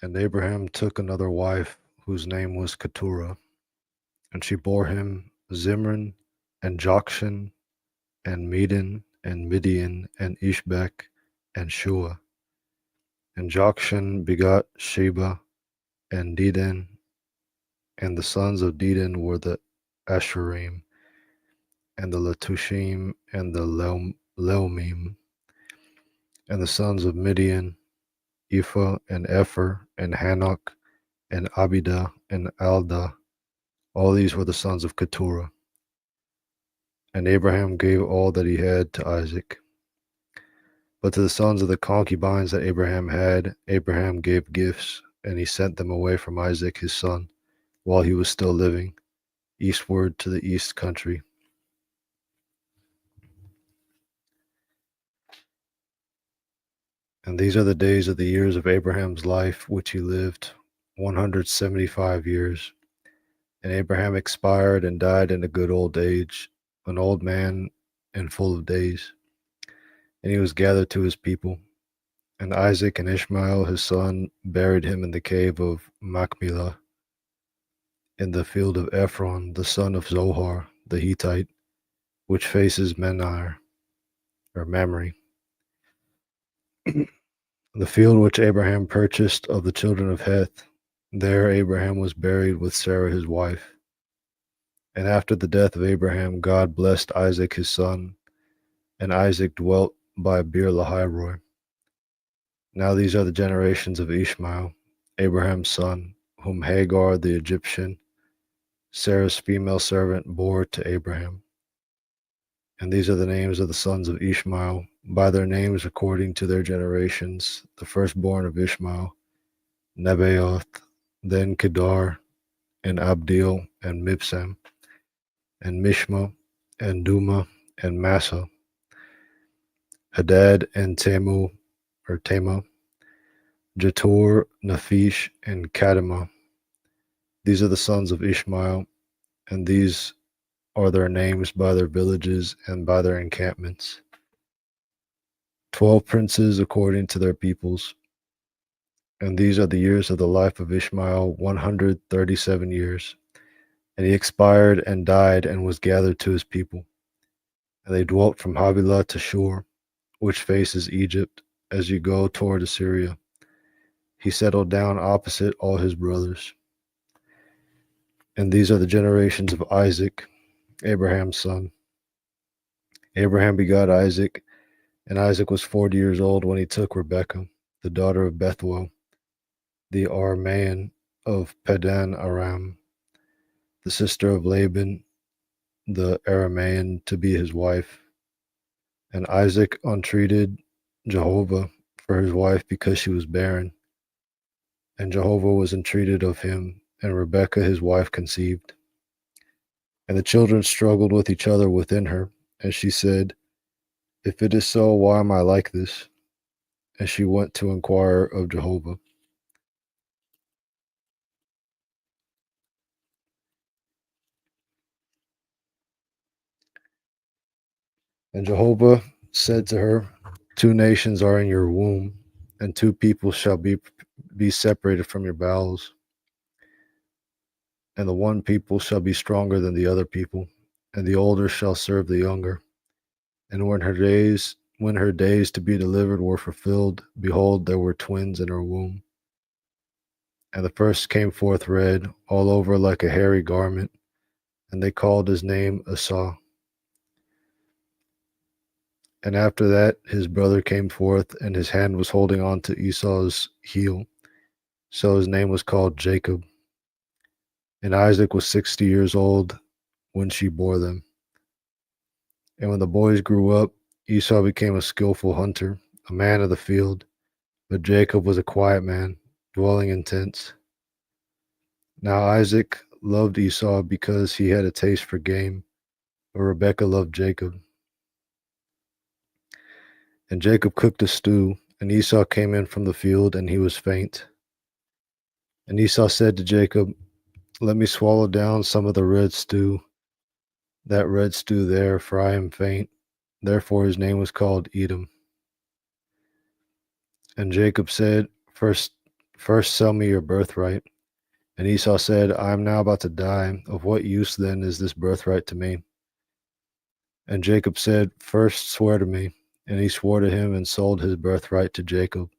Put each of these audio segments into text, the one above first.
And Abraham took another wife, whose name was Keturah, and she bore him Zimran, and Jokshan, and Medan, and Midian, and Ishbak, and Shua. And Jokshan begot Sheba, and Dedan, and the sons of Dedan were the Asherim, and the Letushim, and the Leumim, and the sons of Midian, Ephah, and Epher, and Hanok, and Abidah, and Alda. All these were the sons of Keturah. And Abraham gave all that he had to Isaac. But to the sons of the concubines that Abraham had, Abraham gave gifts, and he sent them away from Isaac his son, while he was still living, eastward to the east country. And these are the days of the years of Abraham's life, which he lived, 175 years. And Abraham expired and died in a good old age, an old man and full of days. And he was gathered to his people. And Isaac and Ishmael his son buried him in the cave of Machpelah, in the field of Ephron, the son of Zohar, the Hittite, which faces Mamre. The field which Abraham purchased of the children of Heth. There Abraham was buried with Sarah his wife. And after the death of Abraham, God blessed Isaac his son, and Isaac dwelt by Beer Lahai. Now these are the generations of Ishmael, Abraham's son, whom Hagar the Egyptian, Sarah's female servant, bore to Abraham. And these are the names of the sons of Ishmael, by their names according to their generations: the firstborn of Ishmael, Nebaioth, then Kedar, and Abdil, and Mibsam, and Mishma, and Duma, and Massa, Hadad, and Tema, Jetur, Naphish, and Kadima. These are the sons of Ishmael, and these are their names by their villages and by their encampments. 12 princes according to their peoples. And these are the years of the life of Ishmael, 137 years. And he expired and died and was gathered to his people. And they dwelt from Havilah to Shur, which faces Egypt, as you go toward Assyria. He settled down opposite all his brothers. And these are the generations of Isaac, Abraham's son. Abraham begot Isaac, and Isaac was 40 years old when he took Rebekah, the daughter of Bethuel, the Aramean of Padan Aram, the sister of Laban, the Aramean, to be his wife. And Isaac entreated Jehovah for his wife because she was barren. And Jehovah was entreated of him, and Rebekah his wife conceived. And the children struggled with each other within her, and she said, "If it is so, why am I like this?" And she went to inquire of Jehovah. And Jehovah said to her, "Two nations are in your womb, and two people shall be separated from your bowels. And the one people shall be stronger than the other people, and the older shall serve the younger. And when her days to be delivered were fulfilled, behold, there were twins in her womb. And the first came forth red, all over like a hairy garment, and they called his name Esau. And after that his brother came forth, and his hand was holding on to Esau's heel. So his name was called Jacob. And Isaac was 60 years old when she bore them. And when the boys grew up, Esau became a skillful hunter, a man of the field, but Jacob was a quiet man, dwelling in tents. Now Isaac loved Esau because he had a taste for game, but Rebekah loved Jacob. And Jacob cooked a stew, and Esau came in from the field, and he was faint. And Esau said to Jacob, "Let me swallow down some of the that red stew there, for I am faint." Therefore his name was called Edom. And Jacob said, First sell me your birthright. And Esau said, I am now about to die. Of what use then is this birthright to me? And Jacob said, First swear to me. And he swore to him and sold his birthright to Jacob.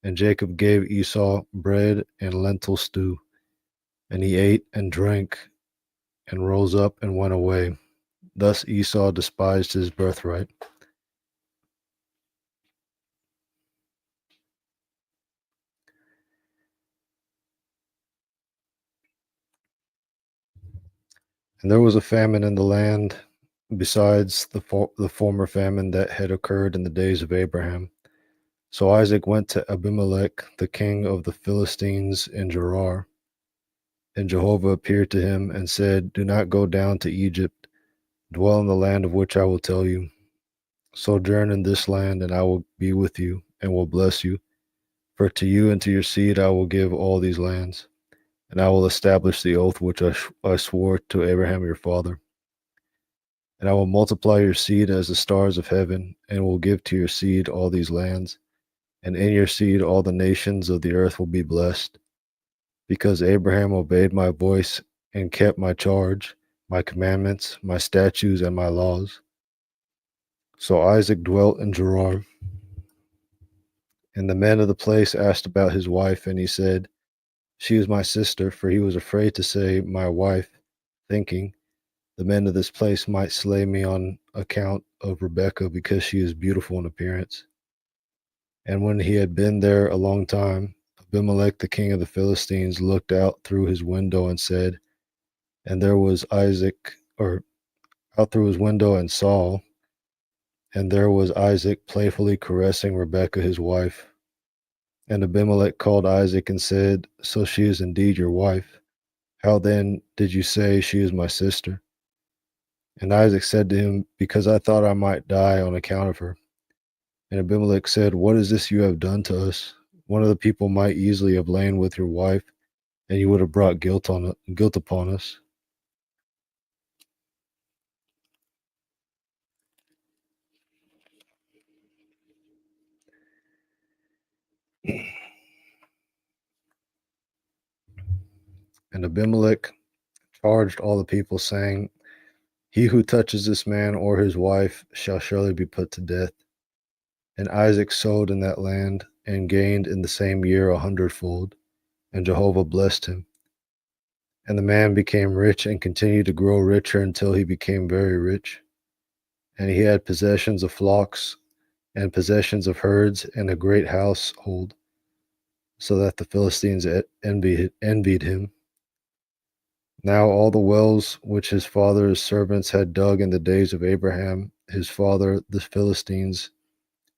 And Jacob gave Esau bread and lentil stew. And he ate and drank and rose up and went away. Thus Esau despised his birthright. And there was a famine in the land besides the former famine that had occurred in the days of Abraham. So Isaac went to Abimelech, the king of the Philistines, in Gerar. And Jehovah appeared to him and said, Do not go down to Egypt. Dwell in the land of which I will tell you. Sojourn in this land, and I will be with you, and will bless you. For to you and to your seed I will give all these lands, and I will establish the oath which I swore to Abraham your father. And I will multiply your seed as the stars of heaven, and will give to your seed all these lands, and in your seed all the nations of the earth will be blessed. Because Abraham obeyed my voice and kept my charge, my commandments, my statutes, and my laws. So Isaac dwelt in Gerar. And the men of the place asked about his wife, and he said, She is my sister, for he was afraid to say, My wife, thinking, The men of this place might slay me on account of Rebekah, because she is beautiful in appearance. And when he had been there a long time, Abimelech, the king of the Philistines, looked out through his window and said, And there was Isaac, or out through his window and saw, and there was Isaac playfully caressing Rebekah his wife. And Abimelech called Isaac and said, So she is indeed your wife. How then did you say she is my sister? And Isaac said to him, Because I thought I might die on account of her. And Abimelech said, What is this you have done to us? One of the people might easily have lain with your wife, and you would have brought guilt upon us. And Abimelech charged all the people, saying, He who touches this man or his wife shall surely be put to death. And Isaac sowed in that land, and gained in the same year 100-fold, and Jehovah blessed him. And the man became rich and continued to grow richer until he became very rich. And he had possessions of flocks and possessions of herds and a great household, so that the Philistines envied him. Now all the wells which his father's servants had dug in the days of Abraham, his father, the Philistines,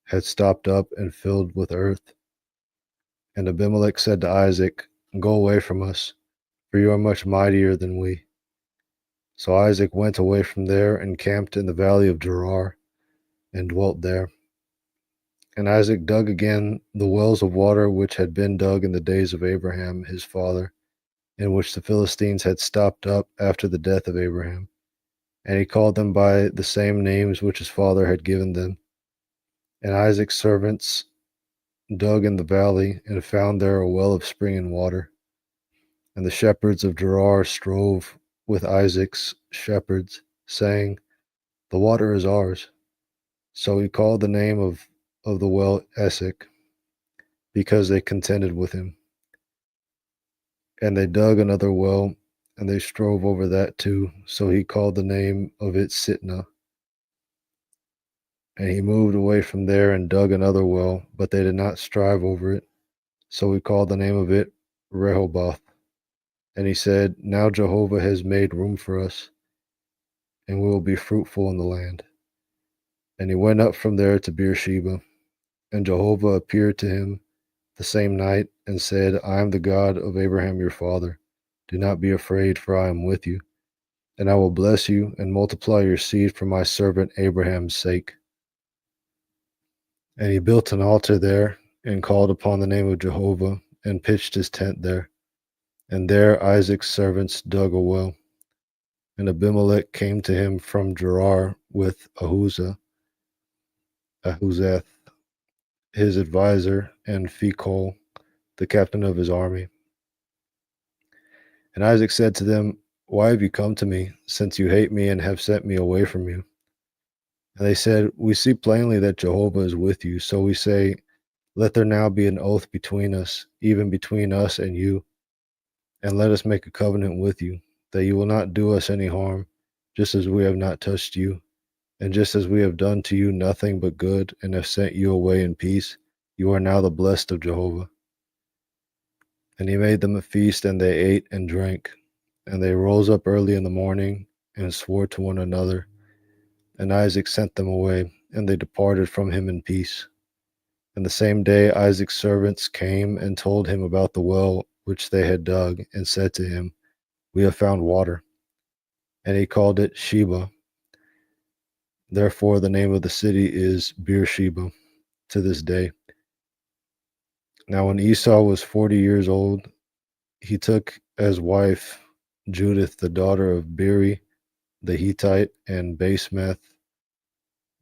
had stopped up and filled with earth. And Abimelech said to Isaac, Go away from us, for you are much mightier than we. So Isaac went away from there and camped in the valley of Gerar and dwelt there. And Isaac dug again the wells of water which had been dug in the days of Abraham his father, in which the Philistines had stopped up after the death of Abraham. And he called them by the same names which his father had given them. And Isaac's servants dug in the valley and found there a well of springing water. And the shepherds of Gerar strove with Isaac's shepherds, saying, The water is ours. So he called the name of the well Esek, because they contended with him. And they dug another well, and they strove over that too. So he called the name of it Sitnah. And he moved away from there and dug another well, but they did not strive over it. So he called the name of it Rehoboth. And he said, Now Jehovah has made room for us, and we will be fruitful in the land. And he went up from there to Beersheba. And Jehovah appeared to him the same night and said, I am the God of Abraham your father. Do not be afraid, for I am with you. And I will bless you and multiply your seed for my servant Abraham's sake. And he built an altar there and called upon the name of Jehovah and pitched his tent there. And there Isaac's servants dug a well. And Abimelech came to him from Gerar with Ahuzath, his advisor, and Phicol, the captain of his army. And Isaac said to them, "Why have you come to me, since you hate me and have sent me away from you?" And they said, "We see plainly that Jehovah is with you. So we say, let there now be an oath between us, even between us and you, and let us make a covenant with you, that you will not do us any harm, just as we have not touched you. And just as we have done to you nothing but good, and have sent you away in peace, you are now the blessed of Jehovah." And he made them a feast, and they ate and drank. And they rose up early in the morning, and swore to one another. And Isaac sent them away, and they departed from him in peace. And the same day Isaac's servants came and told him about the well which they had dug, and said to him, "We have found water." And he called it Sheba. Therefore the name of the city is Beersheba to this day. Now when Esau was 40 years old, he took as wife Judith, the daughter of Beeri the Hittite, and Basemath,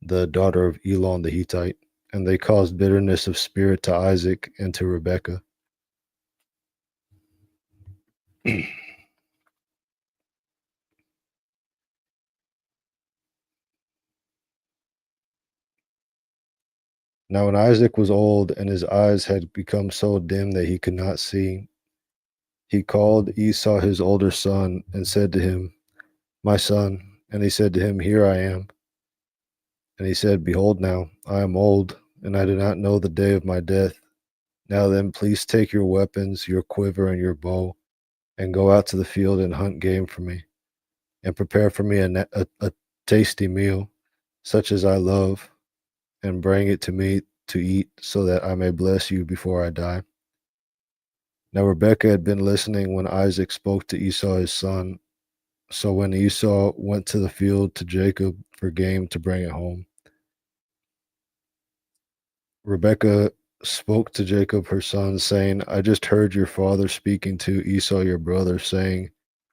the daughter of Elon the Hittite. And they caused bitterness of spirit to Isaac and to Rebekah. Now when Isaac was old, and his eyes had become so dim that he could not see, he called Esau his older son, and said to him, "My son." And he said to him, "Here I am." And he said, "Behold now, I am old, and I do not know the day of my death. Now then, please take your weapons, your quiver, and your bow, and go out to the field and hunt game for me, and prepare for me a tasty meal, such as I love, and bring it to me to eat, so that I may bless you before I die." Now Rebekah had been listening when Isaac spoke to Esau his son. So when Esau went to the field to Jacob for game to bring it home, Rebekah spoke to Jacob her son, saying, "I just heard your father speaking to Esau your brother, saying,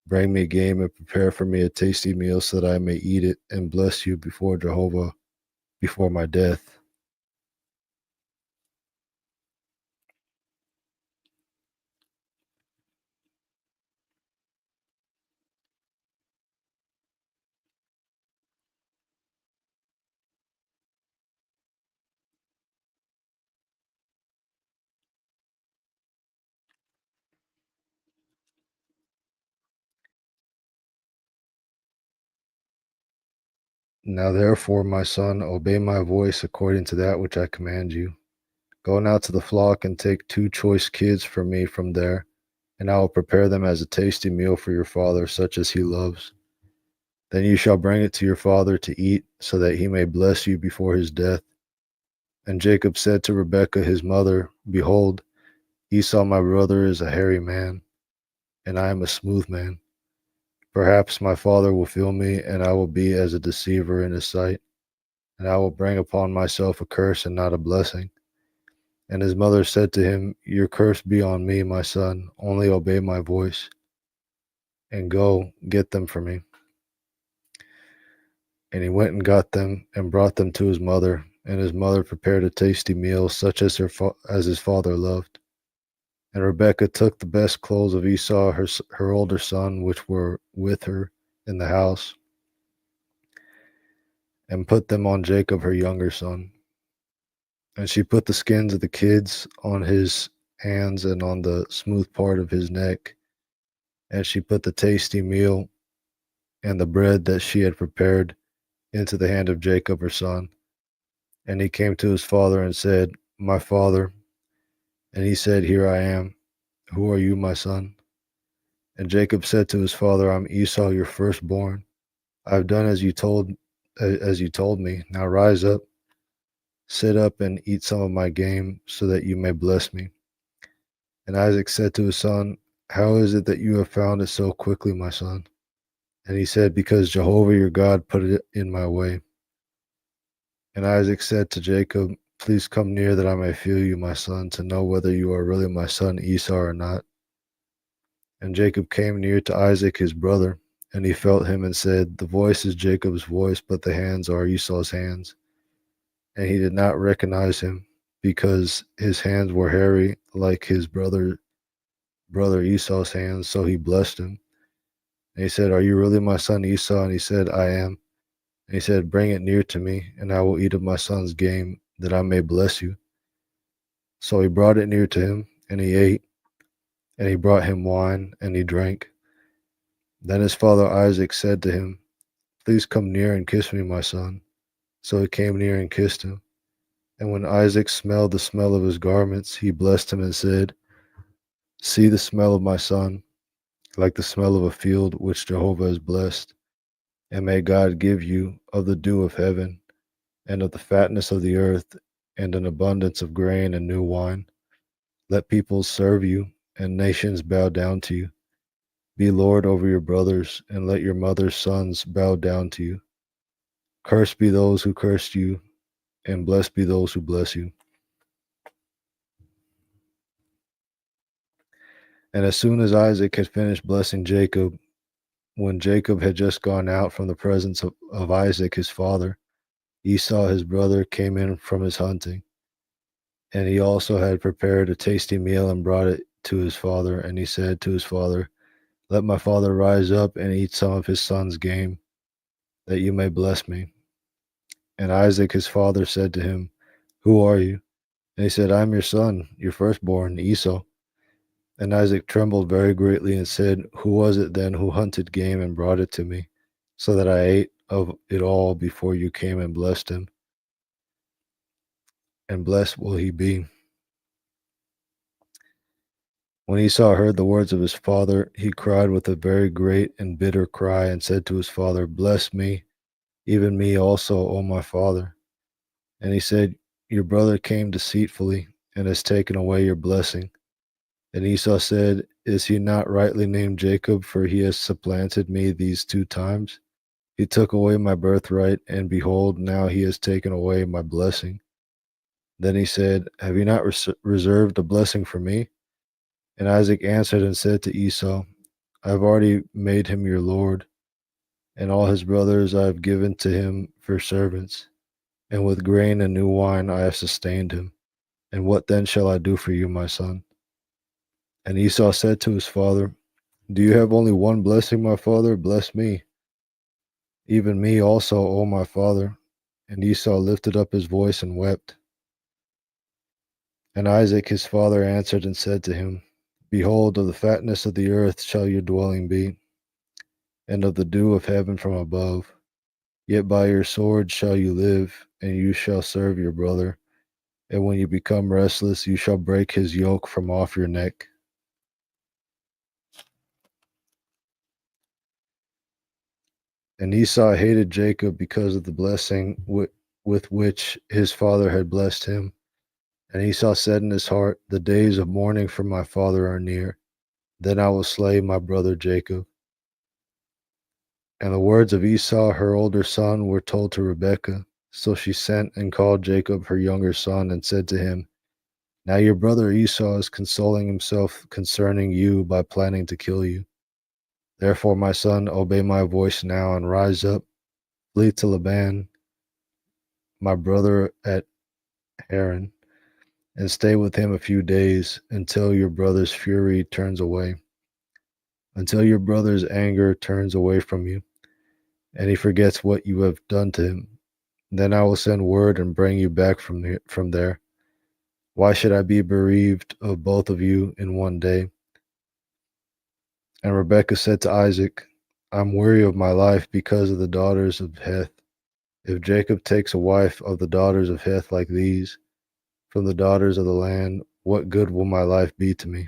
'Bring me game and prepare for me a tasty meal, so that I may eat it and bless you before Jehovah before my death.'" "Now therefore, my son, obey my voice according to that which I command you. Go now to the flock and take 2 choice kids for me from there, and I will prepare them as a tasty meal for your father, such as he loves. Then you shall bring it to your father to eat, so that he may bless you before his death." And Jacob said to Rebekah his mother, "Behold, Esau my brother is a hairy man, and I am a smooth man. Perhaps my father will feel me, and I will be as a deceiver in his sight, and I will bring upon myself a curse and not a blessing." And his mother said to him, "Your curse be on me, my son, only obey my voice, and go, get them for me." And he went and got them, and brought them to his mother, and his mother prepared a tasty meal, such as as his father loved. And Rebekah took the best clothes of Esau, her older son, which were with her in the house, and put them on Jacob, her younger son. And she put the skins of the kids on his hands and on the smooth part of his neck. And she put the tasty meal and the bread that she had prepared into the hand of Jacob, her son. And he came to his father and said, "My father." And he said, "Here I am. Who are you, my son?" And Jacob said to his father, "I'm Esau, your firstborn. I have done as you told me. Now rise up, sit up, and eat some of my game, so that you may bless me." And Isaac said to his son, "How is it that you have found it so quickly, my son?" And he said, "Because Jehovah your God put it in my way." And Isaac said to Jacob, "Please come near, that I may feel you, my son, to know whether you are really my son Esau or not." And Jacob came near to Isaac his brother, and he felt him and said, "The voice is Jacob's voice, but the hands are Esau's hands." And he did not recognize him. because his hands were hairy like his brother Esau's hands, so he blessed him. And he said, "Are you really my son Esau?" And he said, "I am." And he said, "Bring it near to me, and I will eat of my son's game, that I may bless you." So he brought it near to him, and he ate, and he brought him wine, and he drank. Then his father Isaac said to him, "Please come near and kiss me, my son." So he came near and kissed him. And when Isaac smelled the smell of his garments, he blessed him and said, "See the smell of my son, like the smell of a field which Jehovah has blessed. And may God give you of the dew of heaven, and of the fatness of the earth, and an abundance of grain and new wine. Let peoples serve you, and nations bow down to you. Be Lord over your brothers, and let your mother's sons bow down to you. Cursed be those who cursed you, and blessed be those who bless you." And as soon as Isaac had finished blessing Jacob, when Jacob had just gone out from the presence of Isaac his father, Esau his brother came in from his hunting. And he also had prepared a tasty meal and brought it to his father. And he said to his father, "Let my father rise up and eat some of his son's game, that you may bless me." And Isaac his father said to him, "Who are you?" And he said, "I am your son, your firstborn, Esau." And Isaac trembled very greatly and said, "Who was it then who hunted game and brought it to me, so that I ate of it all before you came and blessed him? And blessed will he be." When Esau heard the words of his father, he cried with a very great and bitter cry and said to his father, "Bless me, even me also, O my father." And he said, "Your brother came deceitfully and has taken away your blessing." And Esau said, "Is he not rightly named Jacob? For he has supplanted me these 2 times. He took away my birthright, and behold, now he has taken away my blessing." Then he said, "Have you not reserved a blessing for me?" And Isaac answered and said to Esau, "I have already made him your lord, and all his brothers I have given to him for servants, and with grain and new wine I have sustained him. And what then shall I do for you, my son?" And Esau said to his father, "Do you have only one blessing, my father? Bless me, even me also, O my father." And Esau lifted up his voice and wept. And Isaac his father answered and said to him, "Behold, of the fatness of the earth shall your dwelling be, and of the dew of heaven from above. Yet by your sword shall you live, and you shall serve your brother. And when you become restless, you shall break his yoke from off your neck." And Esau hated Jacob because of the blessing with which his father had blessed him. And Esau said in his heart, "The days of mourning for my father are near. Then I will slay my brother Jacob." And the words of Esau, her older son, were told to Rebekah. So she sent and called Jacob, her younger son, and said to him, "Now your brother Esau is consoling himself concerning you by planning to kill you. Therefore, my son, obey my voice now and rise up, flee to Laban, my brother at Haran, and stay with him a few days until your brother's fury turns away, until your brother's anger turns away from you, and he forgets what you have done to him. Then I will send word and bring you back from there. Why should I be bereaved of both of you in one day?" And Rebekah said to Isaac, "I'm weary of my life because of the daughters of Heth. If Jacob takes a wife of the daughters of Heth like these, from the daughters of the land, what good will my life be to me?"